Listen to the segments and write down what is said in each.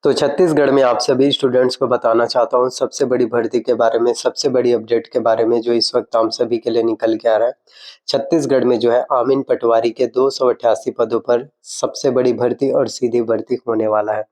तो छत्तीसगढ़ में आप सभी स्टूडेंट्स को बताना चाहता हूँ सबसे बड़ी भर्ती के बारे में, सबसे बड़ी अपडेट के बारे में जो इस वक्त हम सभी के लिए निकल के आ रहा है। छत्तीसगढ़ में जो है आमीन पटवारी के 288 पदों पर सबसे बड़ी भर्ती और सीधी भर्ती होने वाला है।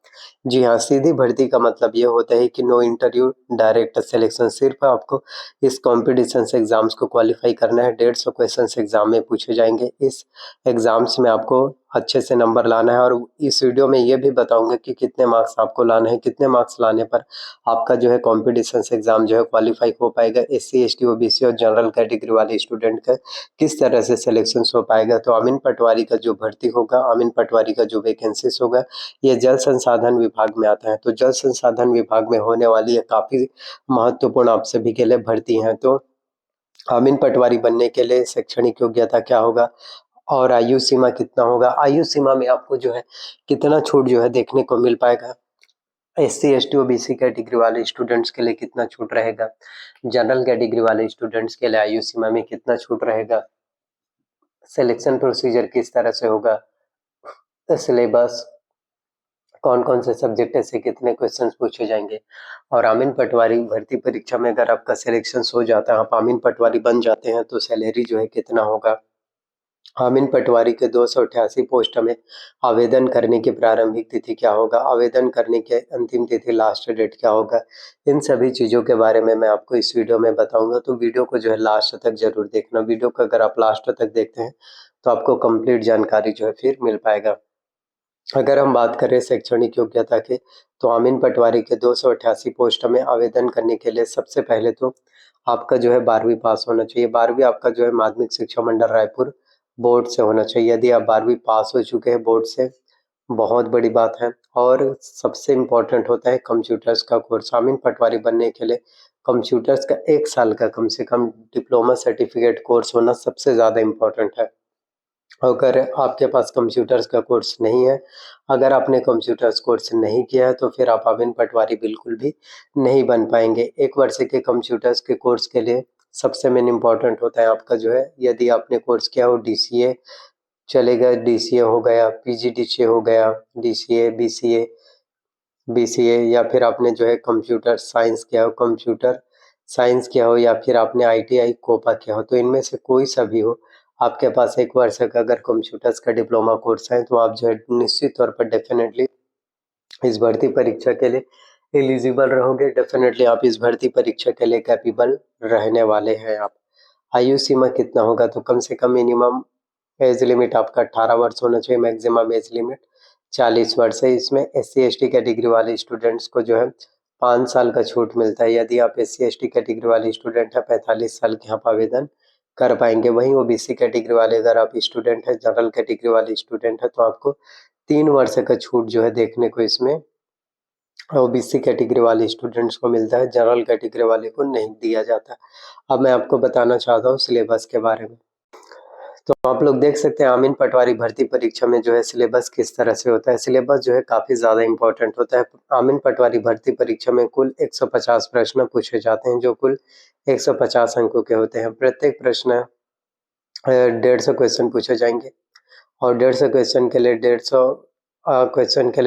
जी हाँ, सीधी भर्ती का मतलब ये होता है कि नो इंटरव्यू डायरेक्ट सिलेक्शन। सिर्फ आपको इस कॉम्पिटिशन एग्जाम्स को क्वालिफाई करना है। 150 क्वेश्चन एग्जाम में पूछे जाएंगे। इस एग्जाम्स में आपको अच्छे से नंबर लाना है और इस वीडियो में ये भी बताऊंगा कि कितने मार्क्स आपको लाने हैं, कितने मार्क्स लाने पर आपका जो है कॉम्पिटिशन एग्जाम जो है क्वालिफाई हो पाएगा। एससी एसटी ओबीसी और जनरल कैटेगरी वाले स्टूडेंट का किस तरह से सिलेक्शन हो पाएगा। तो अमीन पटवारी का जो भर्ती होगा, अमीन पटवारी का जो वैकेंसीज होगा, ये जल संसाधन विभाग में आता है। तो जल संसाधन विभाग में होने वाली ये काफी महत्वपूर्ण आप सभी के लिए भर्ती है। तो अमीन पटवारी बनने के लिए शैक्षणिक योग्यता क्या होगा और आयु सीमा कितना होगा। आयु सीमा में आपको जो है कितना छूट जो है देखने को मिल पाएगा। एससी एसटी ओबीसी कैटेगरी वाले स्टूडेंट्स के लिए कितना छूट रहेगा, जनरल कैटेगरी वाले स्टूडेंट्स के लिए आयु सीमा में कितना छूट रहेगा, सिलेक्शन प्रोसीजर किस तरह से होगा, सिलेबस, कौन कौन से सब्जेक्ट से कितने क्वेश्चंस पूछे जाएंगे। और आमीन पटवारी भर्ती परीक्षा में अगर आपका सिलेक्शन हो जाता है, आप आमीन पटवारी बन जाते हैं, तो सैलरी जो है कितना होगा। आमीन पटवारी के 288 पोस्ट में आवेदन करने की प्रारंभिक तिथि क्या होगा, आवेदन करने की अंतिम तिथि लास्ट डेट क्या होगा। इन सभी चीज़ों के बारे में मैं आपको इस वीडियो में बताऊंगा। तो वीडियो को जो है लास्ट तक जरूर देखना। वीडियो को अगर आप लास्ट तक देखते हैं तो आपको कंप्लीट जानकारी जो है फिर मिल पाएगा। अगर हम बात करें शैक्षणिक योग्यता के, तो आमीन पटवारी के 288 पोस्ट में आवेदन करने के लिए सबसे पहले तो आपका जो है 12वीं पास होना चाहिए। 12वीं आपका जो है माध्यमिक शिक्षा मंडल रायपुर बोर्ड से होना चाहिए। यदि आप 12वीं पास हो चुके हैं बोर्ड से, बहुत बड़ी बात है। और सबसे इम्पोर्टेंट होता है कंप्यूटर्स का कोर्स। आमीन पटवारी बनने के लिए कंप्यूटर्स का 1 साल का कम से कम डिप्लोमा सर्टिफिकेट कोर्स होना सबसे ज़्यादा इम्पोर्टेंट है। अगर आपके पास कंप्यूटर्स का कोर्स नहीं है, अगर आपने कंप्यूटर्स कोर्स नहीं किया है, तो फिर आप आमीन पटवारी बिल्कुल भी नहीं बन पाएंगे। 1 वर्ष के कंप्यूटर्स के कोर्स के लिए सबसे मेन इम्पोर्टेंट होता है आपका जो है, यदि आपने कोर्स किया हो डीसीए चलेगा, डीसीए हो गया, पीजीडीसीए हो गया, डीसीए बीसीए बीसीए, या फिर आपने जो है कंप्यूटर साइंस किया हो, कंप्यूटर साइंस किया हो, या फिर आपने आईटीआई कोपा किया हो। तो इनमें से कोई सा भी हो, आपके पास 1 वर्ष का अगर कंप्यूटर्स का डिप्लोमा कोर्स है, तो आप जो है निश्चित तौर पर डेफिनेटली इस भर्ती परीक्षा के लिए एलिजिबल रहोगे। डेफिनेटली आप इस भर्ती परीक्षा के लिए कैपेबल रहने वाले हैं। आप आयु सीमा कितना होगा, तो कम से कम मिनिमम एज लिमिट आपका 18 वर्ष होना चाहिए। मैक्सिमम एज लिमिट 40 वर्ष है। इसमें एससी एसटी कैटेगरी वाले स्टूडेंट्स को जो है 5 साल का छूट मिलता है। यदि आप एससी एसटी कैटेगरी वाले स्टूडेंट हैं, 45 साल के आप आवेदन कर पाएंगे। वहीं ओबीसी कैटेगरी वाले अगर आप स्टूडेंट हैं, जनरल कैटेगरी वाले स्टूडेंट हैं, तो आपको 3 वर्ष का छूट जो है देखने को इसमें ओबीसी कैटेगरी वाले स्टूडेंट्स को मिलता है, जनरल कैटेगरी वाले को नहीं दिया जाता। अब मैं आपको बताना चाहता हूँ सिलेबस के बारे में। तो आप लोग देख सकते हैं आमीन पटवारी भर्ती परीक्षा में जो है सिलेबस किस तरह से होता है। सिलेबस जो है काफी ज्यादा इंपॉर्टेंट होता है। आमीन पटवारी भर्ती परीक्षा में कुल 150 प्रश्न पूछे जाते हैं, जो कुल 150 अंकों के होते हैं। प्रत्येक प्रश्न 150 क्वेश्चन पूछे जाएंगे और 150 क्वेश्चन के लिए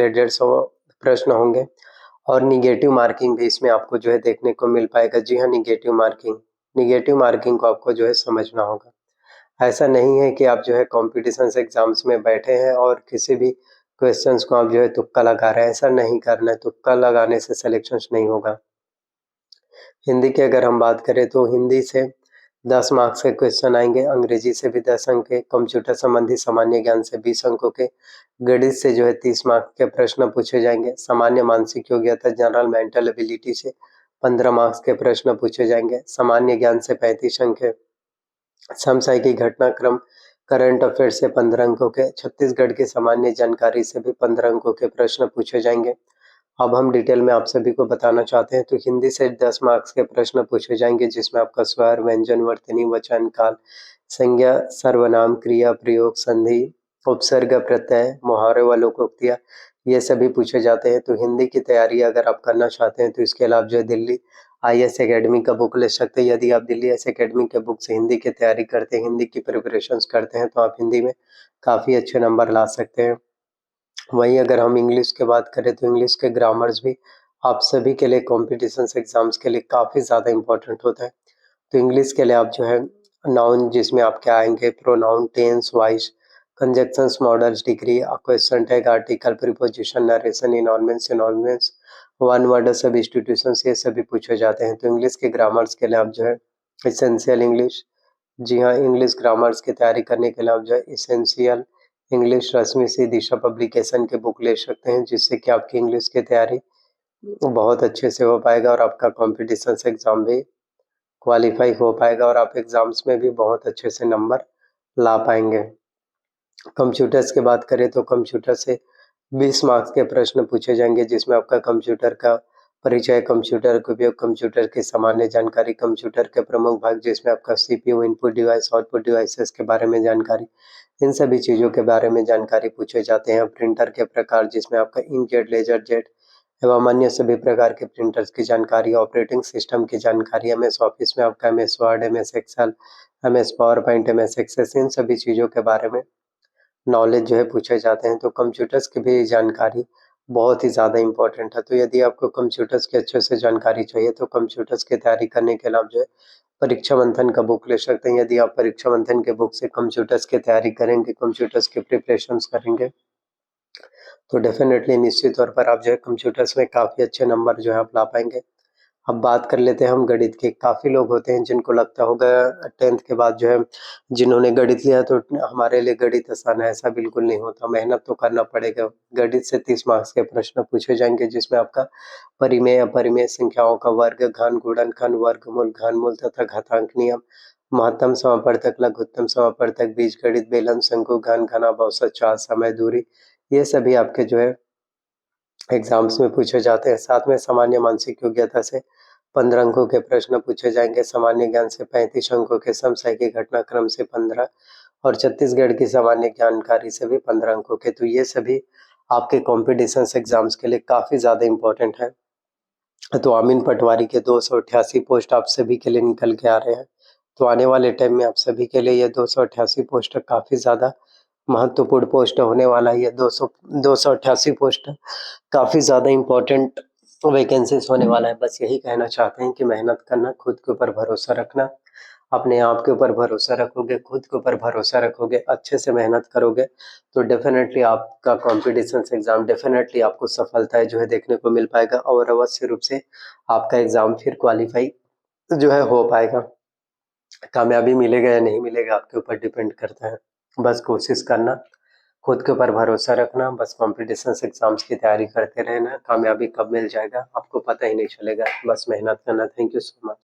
150 प्रश्न होंगे। और निगेटिव मार्किंग भी इसमें आपको जो है देखने को मिल पाएगा। जी हाँ, निगेटिव मार्किंग को आपको जो है समझना होगा। ऐसा नहीं है कि आप जो है कॉम्पिटिशन एग्जाम्स में बैठे हैं और किसी भी क्वेश्चंस को आप जो है तुक्का लगा रहे हैं। ऐसा नहीं करना है, तुक्का लगाने से सिलेक्शन नहीं होगा। हिंदी की अगर हम बात करें तो हिंदी से 10 मार्क्स के क्वेश्चन आएंगे, अंग्रेजी से भी 10 अंक के, कंप्यूटर संबंधी सामान्य ज्ञान से 20 अंकों के, गणित से जो है 30 मार्क्स के प्रश्न पूछे जाएंगे, सामान्य मानसिक योग्यता जनरल मेंटल एबिलिटी से 15 मार्क्स के प्रश्न पूछे जाएंगे, सामान्य ज्ञान से 35 अंक के, समसामयिक घटनाक्रम करंट अफेयर से 15 अंकों के, छत्तीसगढ़ की सामान्य जानकारी से भी 15 अंकों के प्रश्न पूछे जाएंगे। अब हम डिटेल में आप सभी को बताना चाहते हैं। तो हिंदी से 10 मार्क्स के प्रश्न पूछे जाएंगे, जिसमें आपका स्वर, व्यंजन, वर्तनी, वचन, काल, संज्ञा, सर्वनाम, क्रिया, प्रयोग, संधि, उपसर्ग, प्रत्यय, मुहावरे व लोकोक्तियां, ये सभी पूछे जाते हैं। तो हिंदी की तैयारी अगर आप करना चाहते हैं, तो इसके अलावा जो है दिल्ली आईएएस एकेडमी का बुक ले सकते हैं। यदि आप दिल्ली आईएएस एकेडमी के बुक से हिंदी की तैयारी करते हैं, हिंदी की प्रिपरेशंस करते हैं, तो आप हिंदी में काफ़ी अच्छे नंबर ला सकते हैं। वहीं अगर हम इंग्लिश की बात करें तो इंग्लिश के ग्रामर्स भी आप सभी के लिए कॉम्पिटिशन्स एग्ज़ाम्स के लिए काफ़ी ज़्यादा इम्पोर्टेंट होता है। तो इंग्लिश के लिए आप जो है नाउन जिसमें आपके आएँगे pronoun, tense, voice, conjunctions, modals, degree, question tag, article, preposition, narration, इनॉर्मेंट्स, वन वर्ड सब्स्टिट्यूशंस ये सभी पूछे जाते हैं। तो इंग्लिश के ग्रामर्स के लिए आप जो है एसेंशियल इंग्लिश, जी हाँ, इंग्लिश ग्रामर्स की तैयारी करने के लिए आप जो है एसेंशियल इंग्लिश रश्मि सी दिशा पब्लिकेशन की बुक ले सकते हैं, जिससे कि आपकी इंग्लिश की तैयारी बहुत अच्छे से हो पाएगा और आपका कॉम्पिटिशन्स एग्ज़ाम भी क्वालीफाई हो पाएगा और आप एग्ज़ाम्स में भी बहुत अच्छे से नंबर ला पाएँगे। कंप्यूटर्स की बात करें तो कंप्यूटर से 20 मार्क्स के प्रश्न पूछे जाएँगे, जिसमें आपका कंप्यूटर का परिचय, कंप्यूटर के उपयोग, कंप्यूटर की सामान्य जानकारी, कंप्यूटर के प्रमुख भाग जिसमें आपका CPU, input device, output devices के बारे में जानकारी, इन सभी चीज़ों के बारे में जानकारी पूछे जाते हैं। प्रिंटर के प्रकार जिसमें आपका इंकजेट, लेजरजेट एवं अन्य सभी प्रकार के प्रिंटर्स की जानकारी, ऑपरेटिंग सिस्टम की जानकारी, एमएस ऑफिस में आपका MS Word, MS Excel, MS PowerPoint, MS Access, इन सभी चीज़ों के बारे में नॉलेज जो है पूछे जाते हैं। तो कंप्यूटर्स की भी जानकारी बहुत ही ज़्यादा इम्पोर्टेंट है। तो यदि आपको कंप्यूटर्स की अच्छे से जानकारी चाहिए तो कंप्यूटर्स की तैयारी करने के लिए आप जो है परीक्षा मंथन का बुक ले सकते हैं। यदि आप परीक्षा मंथन के बुक से कंप्यूटर्स की तैयारी करेंगे, कंप्यूटर्स के प्रिपरेशंस करेंगे, तो डेफ़िनेटली निश्चित तौर पर आप जो है कंप्यूटर्स में काफ़ी अच्छे नंबर जो है आप ला पाएँगे। अब बात कर लेते हैं हम गणित की। काफ़ी लोग होते हैं जिनको लगता होगा 10th के बाद जो है जिन्होंने गणित लिया तो हमारे लिए गणित आसान है, ऐसा बिल्कुल नहीं होता, मेहनत तो करना पड़ेगा। गणित से 30 मार्क्स के प्रश्न पूछे जाएँगे, जिसमें आपका परिमेय, अपरिमेय संख्याओं का वर्ग, घन, गुणनखंड, वर्गमूल, घनमूल तथा घातांक नियम, महत्तम समापवर्तक, लघुत्तम समापवर्तक, बीजगणित, बेलन, शंकु, घन, घनाभ, औसत, चाल, समय, दूरी, ये सभी आपके जो है एग्ज़ाम्स में पूछे जाते हैं। साथ में सामान्य मानसिक योग्यता से 15 अंकों के प्रश्न पूछे जाएँगे, सामान्य ज्ञान से 35 अंकों के, समसामयिक के घटनाक्रम से 15 और छत्तीसगढ़ की सामान्य जानकारी से भी 15 अंकों के। तो ये सभी आपके कॉम्पिटिशन्स एग्ज़ाम्स के लिए काफ़ी ज़्यादा इम्पोर्टेंट है। तो अमीन पटवारी के 288 पोस्ट आप सभी के लिए निकल के आ रहे हैं। तो आने वाले टाइम में आप सभी के लिए ये 288 पोस्ट काफ़ी ज़्यादा महत्वपूर्ण पोस्ट होने वाला है। ये 288 पोस्ट काफ़ी ज़्यादा इम्पोर्टेंट वैकेंसीज़ होने वाला है। बस यही कहना चाहते हैं कि मेहनत करना, खुद के ऊपर भरोसा रखना, अपने आप के ऊपर भरोसा रखोगे, खुद के ऊपर भरोसा रखोगे, अच्छे से मेहनत करोगे, तो डेफ़िनेटली आपका कॉम्पिटिशन्स एग्ज़ाम डेफ़िनेटली आपको सफलताएँ जो है देखने को मिल पाएगा और अवश्य रूप से आपका एग्ज़ाम फिर क्वालीफ़ाई जो है हो पाएगा। कामयाबी मिलेगा या नहीं मिलेगा आपके ऊपर डिपेंड करता है। बस कोशिश करना, खुद के ऊपर भरोसा रखना, बस कॉम्पिटिशन्स एग्ज़ाम्स की तैयारी करते रहना, कामयाबी कब मिल जाएगा आपको पता ही नहीं चलेगा, बस मेहनत करना। Thank you so much.